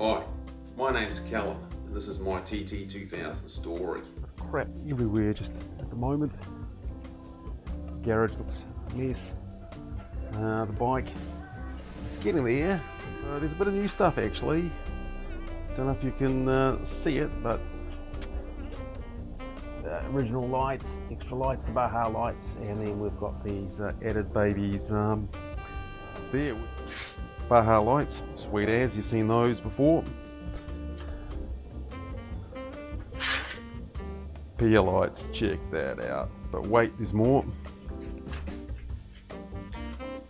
Hi, my name's Callum, and this is my TT2000 story. Crap everywhere just at the moment. Garage looks a mess. The bike, it's getting there. There's a bit of new stuff actually. Don't know if you can see it, but original lights, extra lights, the Baja lights, and then we've got these added babies there. Baja lights, sweet as, you've seen those before. Pier lights, check that out. But wait, there's more.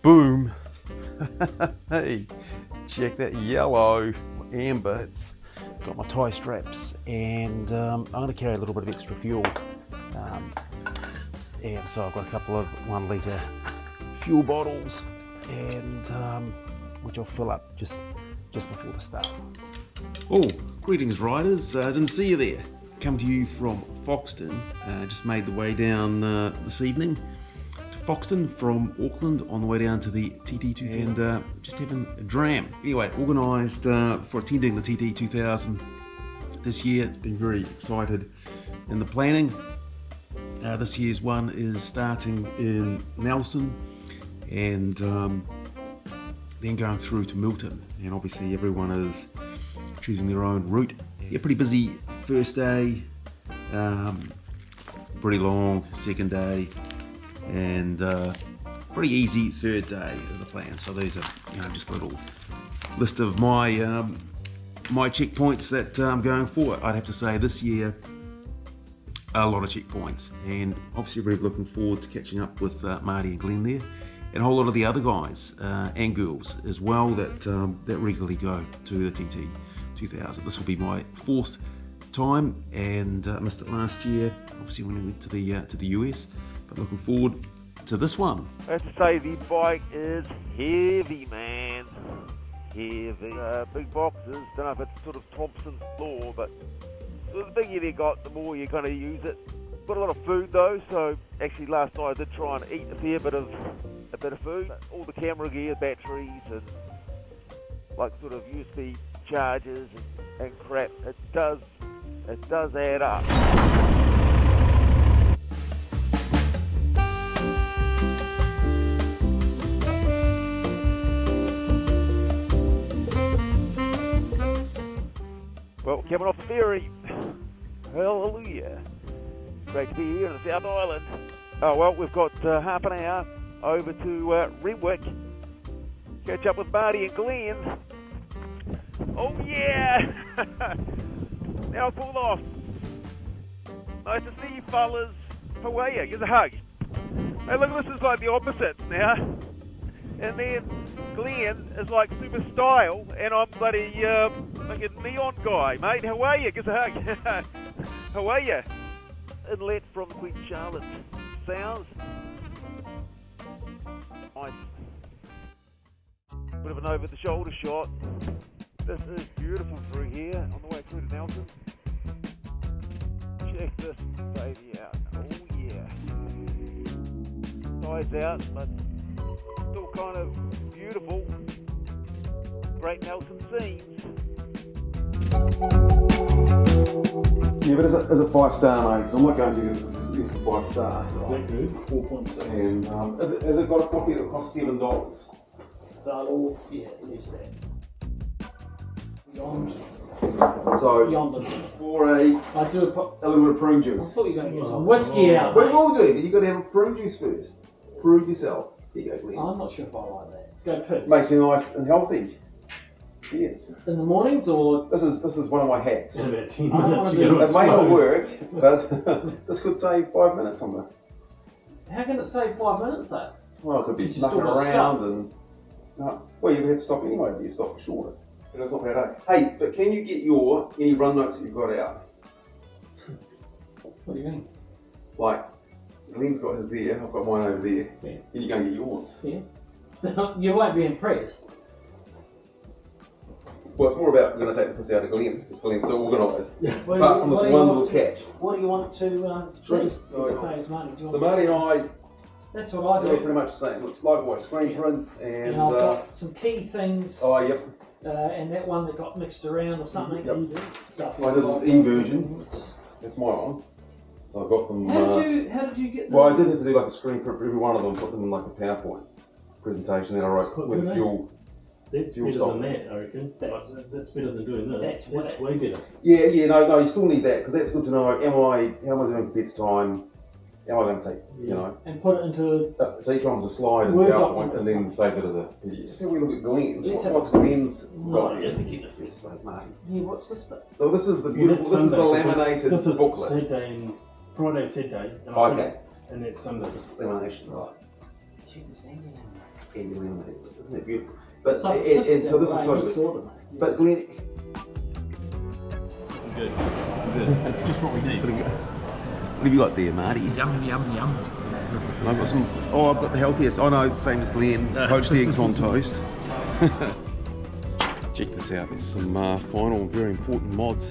Boom! Hey, check that yellow, amber. It's got my tie straps, and I'm going to carry a little bit of extra fuel. And so I've got a couple of 1 litre fuel bottles, and which I'll fill up just before the start. Oh, greetings riders, didn't see you there. Come to you from Foxton, just made the way down this evening to Foxton from Auckland on the way down to the TT2000 and just having a dram. Anyway, organised for attending the TT2000 this year. It's been very excited in the planning. This year's one is starting in Nelson and then going through to Milton, and obviously everyone is choosing their own route. Yeah, pretty busy first day, pretty long second day, and pretty easy third day of the plan. So these are, just a little list of my my checkpoints that I'm going for. I'd have to say this year a lot of checkpoints, and obviously really looking forward to catching up with Marty and Glenn there, and a whole lot of the other guys and girls as well that that regularly go to the TT2000. This will be my 4th time, and missed it last year, obviously when we went to the US, but looking forward to this one. I have to say the bike is heavy, man. Heavy. Big boxes. Don't know if it's sort of Thompson's law, but the bigger they got, the more you're going to use it. Got a lot of food though, so actually last night I did try and eat a fair bit of food. All the camera gear, batteries, and like sort of USB chargers and crap. It does add up. Well, coming off the ferry. Hallelujah. Great to be here in the South Island. Oh well, we've got half an hour over to Renwick. Catch up with Marty and Glenn. Oh yeah! Now pull off. Nice to see you fellas. How are you? Give us a hug. Hey look, this is like the opposite now. And then Glenn is like super style, and I'm bloody like a neon guy, mate. How are you? Give us a hug. How are you? Inlet from Queen Charlotte Sounds. Nice. Bit of an over-the-shoulder shot. This is beautiful through here on the way through to Nelson. Check this baby out. Oh yeah. Tide's out, but still kind of beautiful. Great Nelson scenes. Yeah, but is it 5-star, mate? Because I'm not going to get it's a 5-star. Right. Good, 4.6. And has it got a copy that costs $7? They're all, yeah, it is that. Beyond. So, Beyond them. for a I do little bit of prune I juice. thought you were going to get some whiskey out. We Mate. will do, but you've got to have a prune juice first. Prove yourself. There you go, Glenn. I'm not sure if I like that. Go poo. Makes you nice and healthy. Yes. In the mornings or? This is one of my hacks. In about 10 I don't minutes, wanna you do- got It to may not explode. work, but this could save 5 minutes on the. How can it save 5 minutes though? Well, it could be You still mucking gotta around stop. and. No, well, you have to stop anyway, but you stop for shorter. And it's not bad, eh? Hey, but can you get any run notes that you've got out? What do you mean? Like, Glenn's got his there, I've got mine over there. Yeah. And you're going to get yours. Yeah. You won't be impressed. Well, it's more about going to take the piss out of Glenn's, because Glenn's so organised. What Apart from this do you one want little catch. What do you want to see? Trees. Thanks, Marty. Do you So want Marty and I That's what I do do. pretty much the same. It's like white screen print and... And I've got some key things. oh, yep. and that one that got mixed around or something. Yep. Stuff I did an E version. That's my one. So I've got them. How did you get them? Well, I did have to do like a screen print for every one of them, put them in like a PowerPoint presentation that I wrote Put with them in. fuel. That's Fuel better stop. than that, I reckon. That's better than doing this. That's That's way better. Yeah, no, you still need that because that's good to know. How am I doing compared to time? How am I going to take, you know? And put it into So each one's a slide and Word PowerPoint document. and then save it as a PDF. Just how we look at Glenn's. Let's have What's Glenn's got? Yeah, to keep the face. It's like Marty. yeah. What's this bit? So this is the Well, beautiful, that's this is the Sunday, 'cause laminated This is booklet. Saturday and Friday, Saturday. And Okay. And that's Sunday. This lamination, right. Yeah, you laminated it. Isn't it beautiful? But, So and this so this is way so we good. sort of, mate. But Glenn, Good. It's just what we need. What have you got there, Marty? Yum, yum, yum. And I've got some. Oh, I've got the healthiest. Oh no, same as Glenn. Poached eggs on toast. Check this out. There's some final, very important mods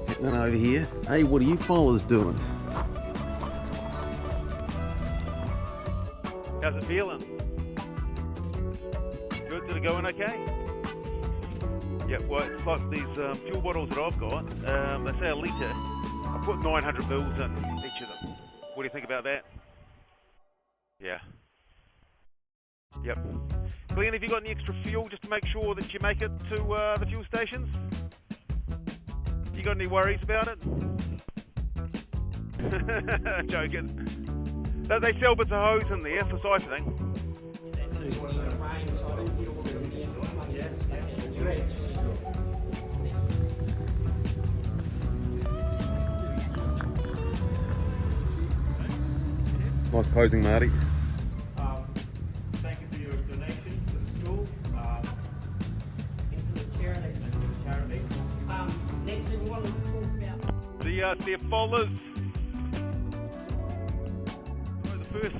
happening over here. Hey, what are you fellas doing? How's it feeling? Good? Did it go in okay? Yeah, well, it's like these fuel bottles that I've got. They say a litre. I put 900 mils in each of them. What do you think about that? Yeah. Yep. Glenn, have you got any extra fuel just to make sure that you make it to the fuel stations? You got any worries about it? Joking. They sell bits of hose in there for siphoning. Nice posing, Marty. Thank you for your donations to the school. Into the charity. Next thing we want to talk about. The folders. So the first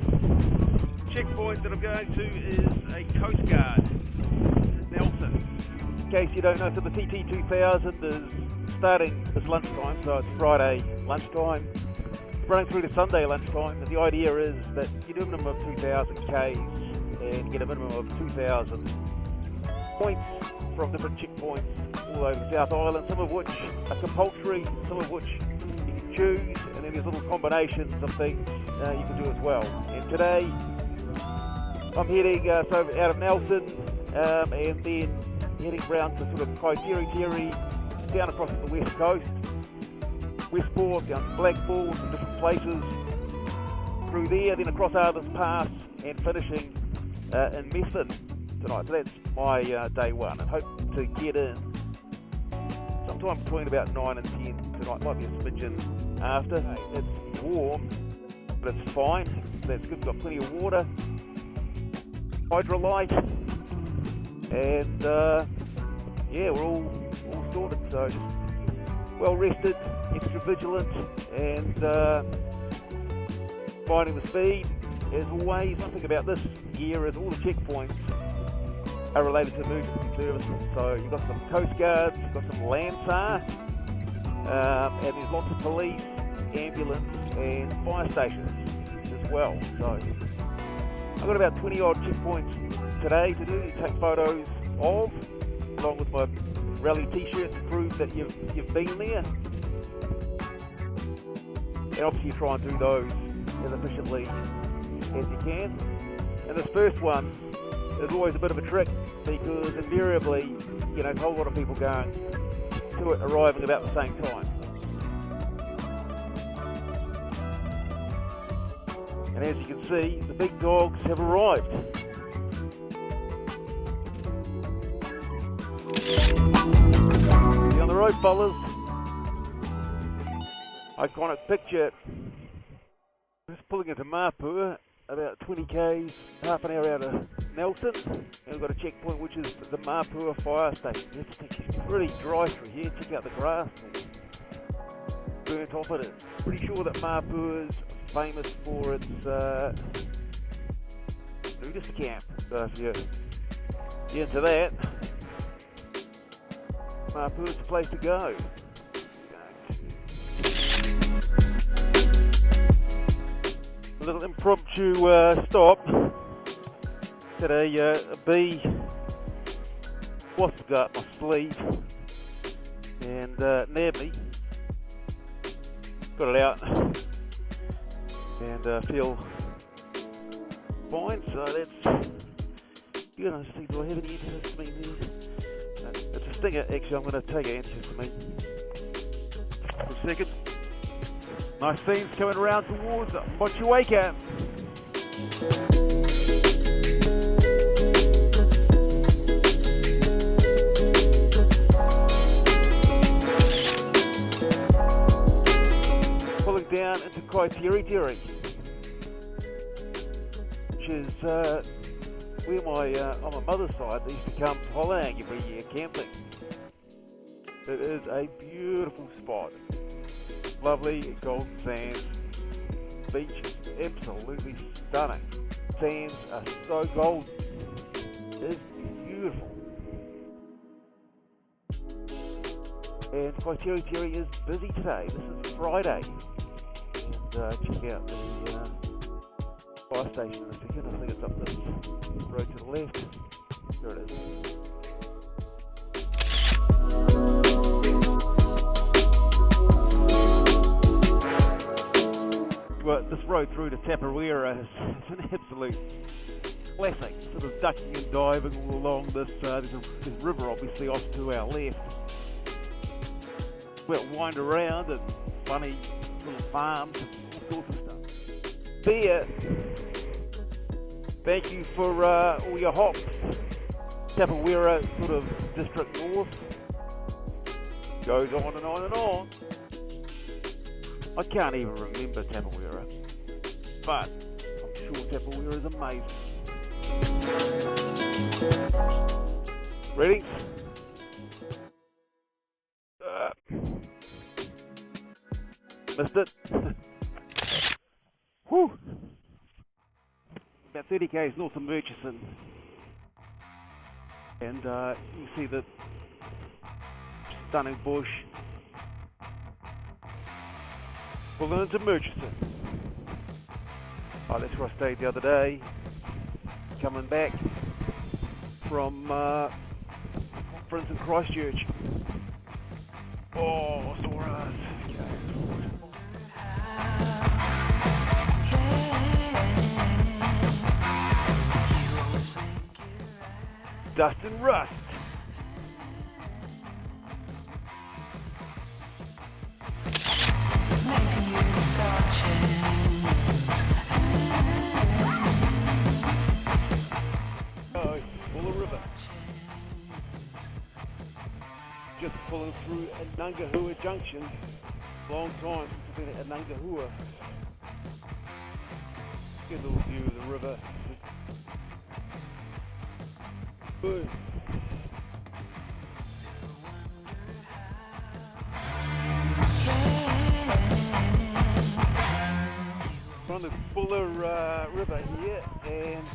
checkpoint that I'm going to is a Coast Guard in Milton. In case you don't know, so the TT2000 is starting this lunchtime, so it's Friday lunchtime, running through to Sunday lunchtime. And the idea is that you do a minimum of 2,000 Ks and get a minimum of 2,000 points from different checkpoints all over the South Island, some of which are compulsory, some of which you can choose, and then there's little combinations of things you can do as well. And today I'm heading so out of Milton and then heading round to sort of Kaiteri, down across the west coast, Westport, down to Blackball, some different places, through there, then across Arthur's Pass and finishing in Methven tonight. So that's my day one, and hope to get in sometime between about 9 and 10 tonight. Might be a smidgen after. It's warm, but it's fine. That's good. We've got plenty of water, hydrolyte, and yeah, we're all sorted. So just well rested, extra vigilant, and finding the speed. As always, one thing about this year is all the checkpoints are related to emergency services. So you've got some Coast Guards, you've got some Landsar, and there's lots of police, ambulance, and fire stations as well. So I've got about 20 odd checkpoints today to do, to take photos of, along with my rally t-shirt to prove that you've been there. And obviously try and do those as efficiently as you can. And this first one is always a bit of a trick because invariably, you know, a whole lot of people going to it arriving about the same time. And as you can see, the big dogs have arrived. See on the road, fellas. Iconic picture. Just pulling into Mapua, about 20 k's, half an hour out of Milton, and we've got a checkpoint which is the Mapua fire station. It's pretty dry through here. Check out the grass and burnt off it. It's pretty sure that Mapua is famous for its nudist camp. So if you're into that, Mapua is the place to go. A little impromptu stop at a bee wasp gut, my sleeve and nabbed me. Got it out and feel fine, so that's good. I just think, do I have any antihistamine there? It's a stinger. Actually, I'm going to take an antihistamine for a second. Nice scenes coming around towards Motueka. Pulling down into TT2000, which is where on my mother's side they used to come holidaying every year, camping. It is a beautiful spot. Lovely golden sands. Beach is absolutely stunning. Sands are so golden. It is beautiful. And TT2000 is busy today. This is Friday. And check out the fire station in a second. I think it's up this road to the left. There it is. Well, this road through to Tapawera is an absolute classic. Sort of ducking and diving all along this. There's a river obviously off to our left. We'll wind around and funny little farms and all sorts of stuff. There, thank you for all your hops. Tapawera, sort of district north. Goes on and on and on. I can't even remember Tapawera, but I'm sure Tapawera is amazing. Ready? Missed it. Whew. About 30 k's north of Murchison, and you see the stunning bush. Pulling into Murchison. Oh, that's where I stayed the other day. Coming back from conference in Christchurch. Oh, sore ass. Dust and rust. Oh, full of river. Just pulling through Nungahua Junction. Long time since I've been at Nungahua. Get a little view of the river. Good. On the Buller River here, and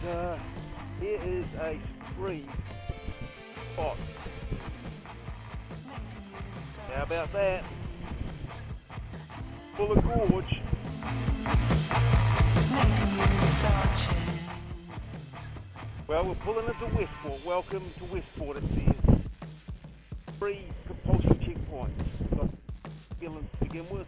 here is a free spot. How about that? Buller Gorge. Well, we're pulling into Westport. Welcome to Westport, it says. 3 compulsory checkpoints. Got feelings to begin with.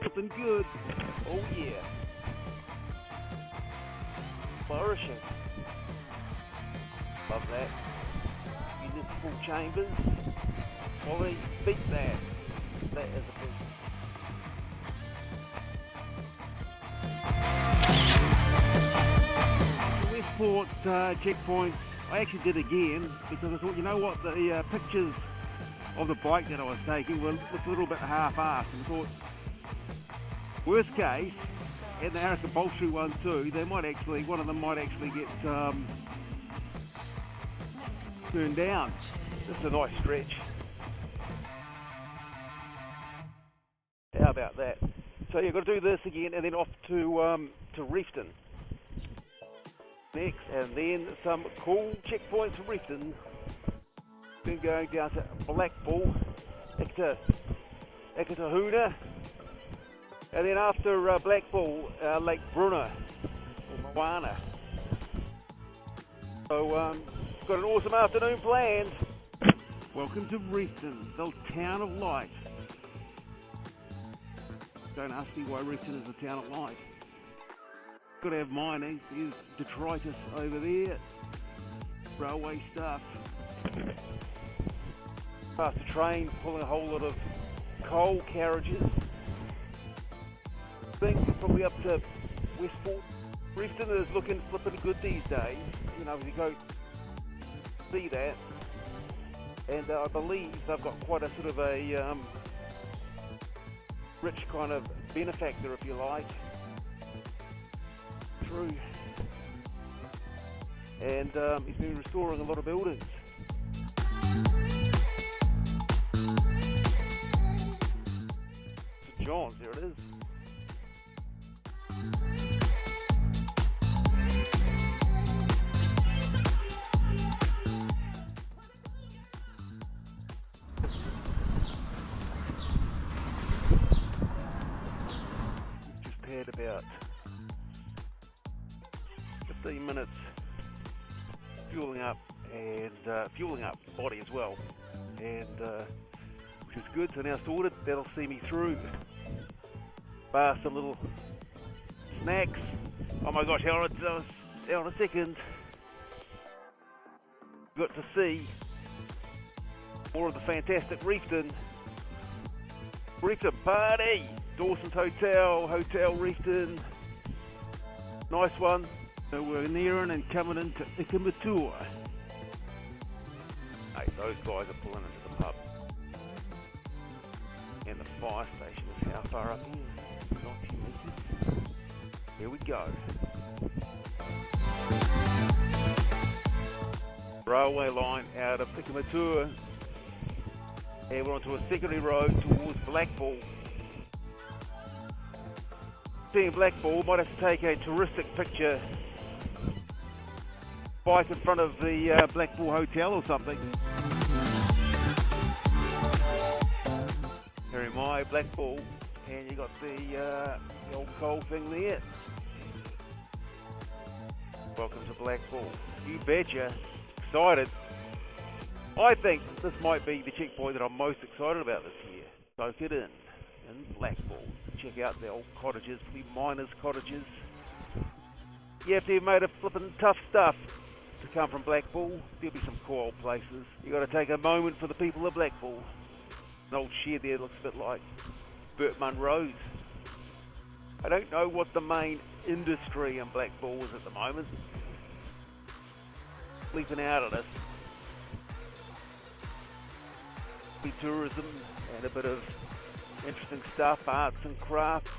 Something good. Oh yeah. Flourishing. Love that. Municipal chambers. Quality. Beat that. That is a big. The Westport checkpoint, I actually did again because I thought, you know what, the pictures of the bike that I was taking were looked a little bit half-assed, and I thought, worst case, and the Harris compulsory one too, they might actually, one of them might actually get turned down. That's a nice stretch. How about that? So you've got to do this again and then off to Reefton. next, and then some cool checkpoints from Reefton. Then going down to Blackball, Ekatahuna, and then after Blackball, Lake Brunner, or Moana. So, got an awesome afternoon planned. Welcome to Reefton, the town of light. Don't ask me why Reefton is the town of light. Got to have mining. There's detritus over there. Railway stuff. Past a train pulling a whole lot of coal carriages. I think we're probably up to Westport. Reefton is looking flipping good these days. You know, if you go see that. And I believe they've got quite a sort of a rich kind of benefactor, if you like, through. And he's been restoring a lot of buildings. St John's, there it is. Had about 15 minutes fueling up and fueling up the body as well, and which is good. So now sorted, that'll see me through. Bar some little snacks. Oh my gosh, hang on a second. Got to see more of the fantastic Reefton party. Dawson's Hotel Reefton. Nice one. So we're nearing and coming into Ikamatua. Hey, those guys are pulling into the pub. And the fire station is how far up here? 90 metres. Here we go. Railway line out of Ikamatua. And we're onto a secondary road towards Blackball. Seeing Blackball, might have to take a touristic picture. Bike in front of the Blackball Hotel or something. Here am I, Blackball, and you got the old coal thing there. Welcome to Blackball. You betcha. Excited. I think this might be the checkpoint that I'm most excited about this year. Soak it in Blackball. Check out the old cottages, the miners' cottages. You have to have made of flippin' tough stuff to come from Blackball. There'll be some cool old places. You got to take a moment for the people of Blackball. An old shed there looks a bit like Burt Munro's. I don't know what the main industry in Blackball is at the moment. Sleeping out of it. Be tourism and a bit of interesting stuff, arts and crafts.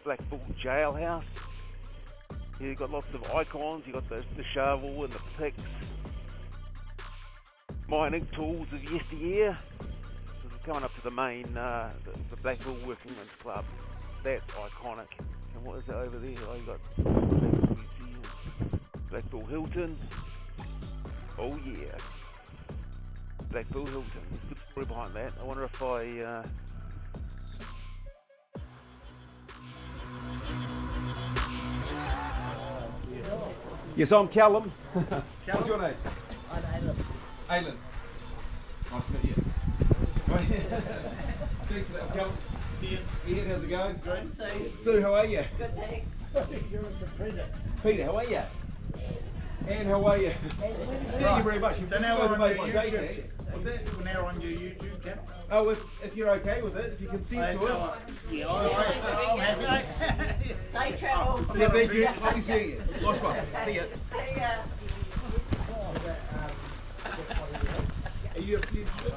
Blackball jailhouse. Here you've got lots of icons. You've got the shovel and the picks. Mining tools of yesteryear. This is coming up to the main, the Blackball Workingmen's Club. That's iconic. And what is that over there? Oh, you've got Blackball Museum. Blackball Hilton. Oh yeah. Blackball Hilton. Good story behind that. I wonder if I... Yes, I'm Callum. What's your name? I'm Alan. Alan. Nice to meet you. Thanks for that, Callum. Ian, how's it going? Great. Sue, how are you? Good, thanks. You're Mr. President. Peter, how are you? Anne, how are you? Thank you very much. So now we're on made your my day, YouTube. thanks. What's that? We're now on your YouTube channel. Oh, if you're okay with it, if you can see to it. Yeah, I'm happy. Safe travels. Yeah, thank you. Lovely seeing you. Nice one. See ya. Are you a fugitive?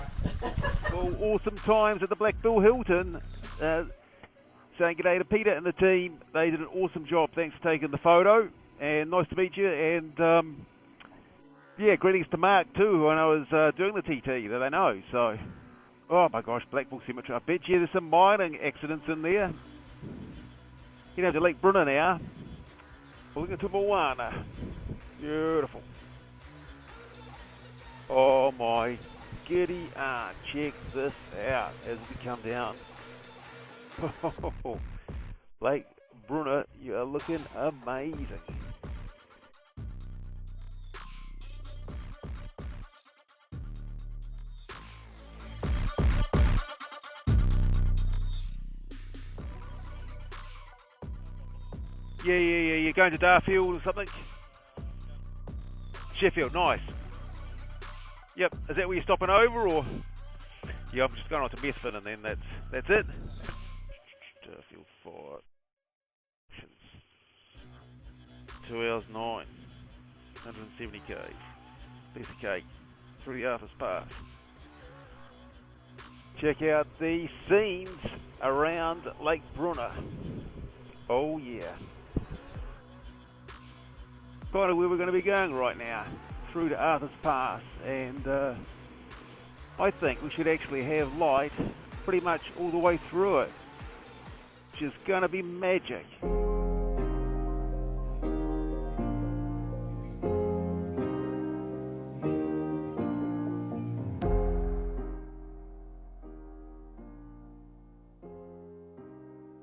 Well, awesome times at the Blackball Hilton. Saying g'day to Peter and the team. They did an awesome job. Thanks for taking the photo. And nice to meet you. And yeah, greetings to Mark too, who I know is doing the TT that I know. So, oh my gosh, Blackball Cemetery. I bet you there's some mining accidents in there. You know, to Lake Brunner now. We're looking to Moana. Beautiful. Oh my giddy aunt, check this out as we come down. Lake Brunner, you are looking amazing. Yeah, you're going to Darfield or something? Sheffield, nice. Yep, is that where you're stopping over, or? Yeah, I'm just going on to Methven and then that's it. Darfield 5. 2 hours 9. 170k. Piece of cake. Through the Arthur's Pass. Check out the scenes around Lake Brunner. Oh yeah. Kind of where we're going to be going right now, through to Arthur's Pass, and I think we should actually have light pretty much all the way through it, which is going to be magic.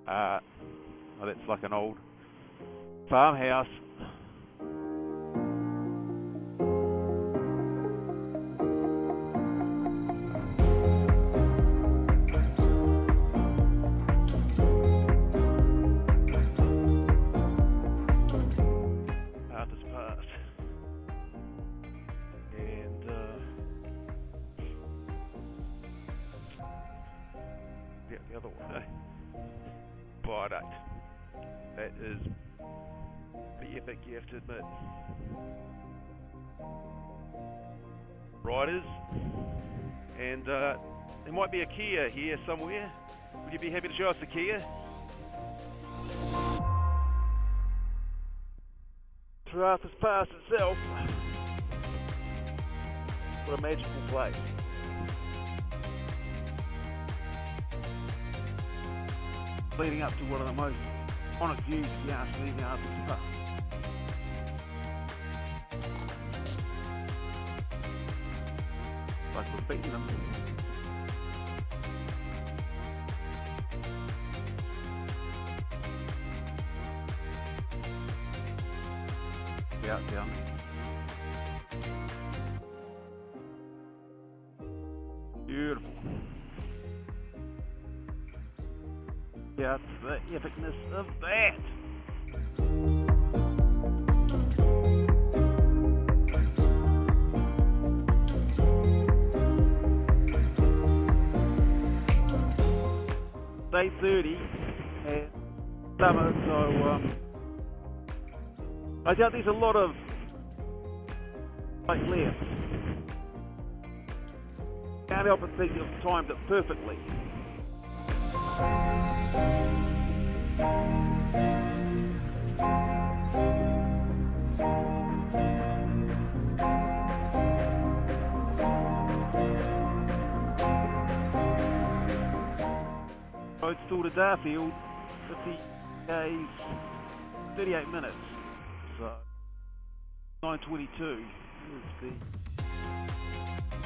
Well, that's like an old farmhouse. The other one, eh? By that is pretty epic, you have to admit. Riders, and there might be a Kia here somewhere. Would you be happy to show us the Kia? Through Arthur's Pass itself. What a magical place. Leading up to one of the most iconic views, if you ask me, the Arthur's Pass. Like we're beating them. Down. Beautiful. Yeah, the epicness of that. Day 30 and summer, so I doubt there's a lot of light left. Can't help but think you've timed it perfectly. Road still to Darfield, 50 days, 38 minutes. So 9:22 is the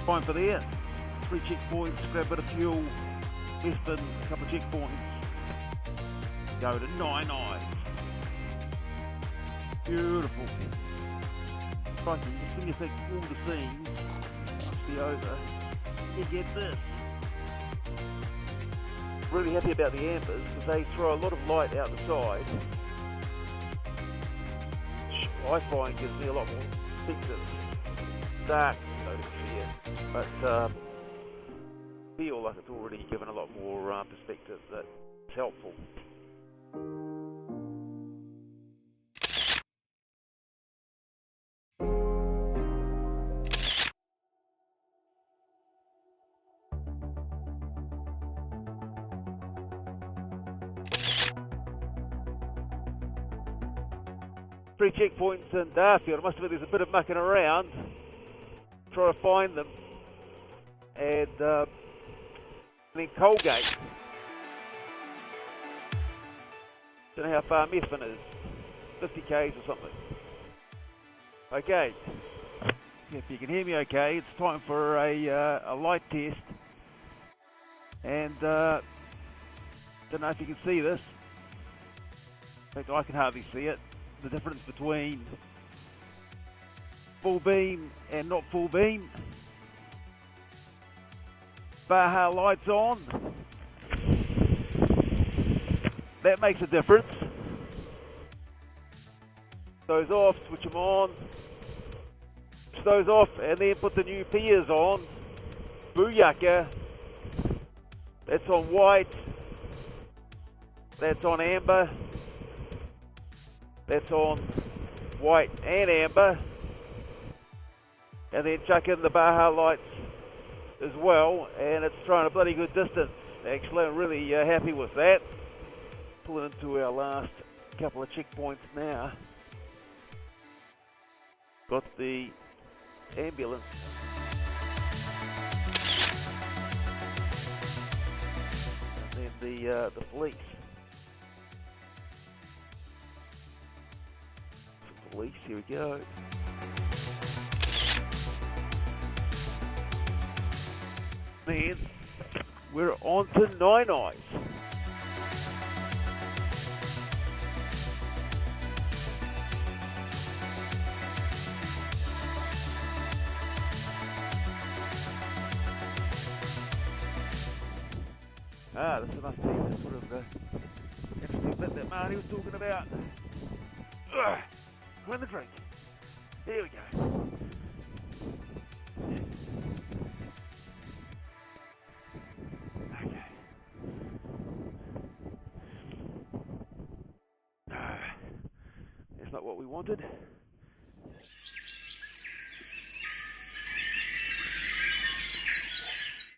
time for there. 3 checkpoints, grab a bit of fuel, Westport, a couple of checkpoints, go to 9 eyes. Beautiful. Crikey, just when you think all the scenes must be over, you get this. Really happy about the ambers because they throw a lot of light out the side. I find gives me a lot more perspective. Dark, so to fear, but feel like it's already given a lot more perspective that's helpful. Three checkpoints in Darfield. I must admit there's a bit of mucking around. Try to find them. And then Colgate. Don't know how far Methven is. 50 k's or something. Okay, if you can hear me okay, it's time for a light test. And don't know if you can see this. In fact, I can hardly see it. The difference between full beam and not full beam. Baja lights on. That makes a difference. Those off, switch them on. Switch those off and then put the new piers on. Booyaka. That's on white. That's on amber. That's on white and amber. And then chuck in the Baja lights as well, and it's throwing a bloody good distance. Actually, I'm really happy with that. Pulling into our last couple of checkpoints now. Got the ambulance. And then the police. Police, here we go. Then we're on to Nine Eyes. This must be the sort of the interesting bit that Marty was talking about. Win the drink. Here we go. Okay. That's not what we wanted.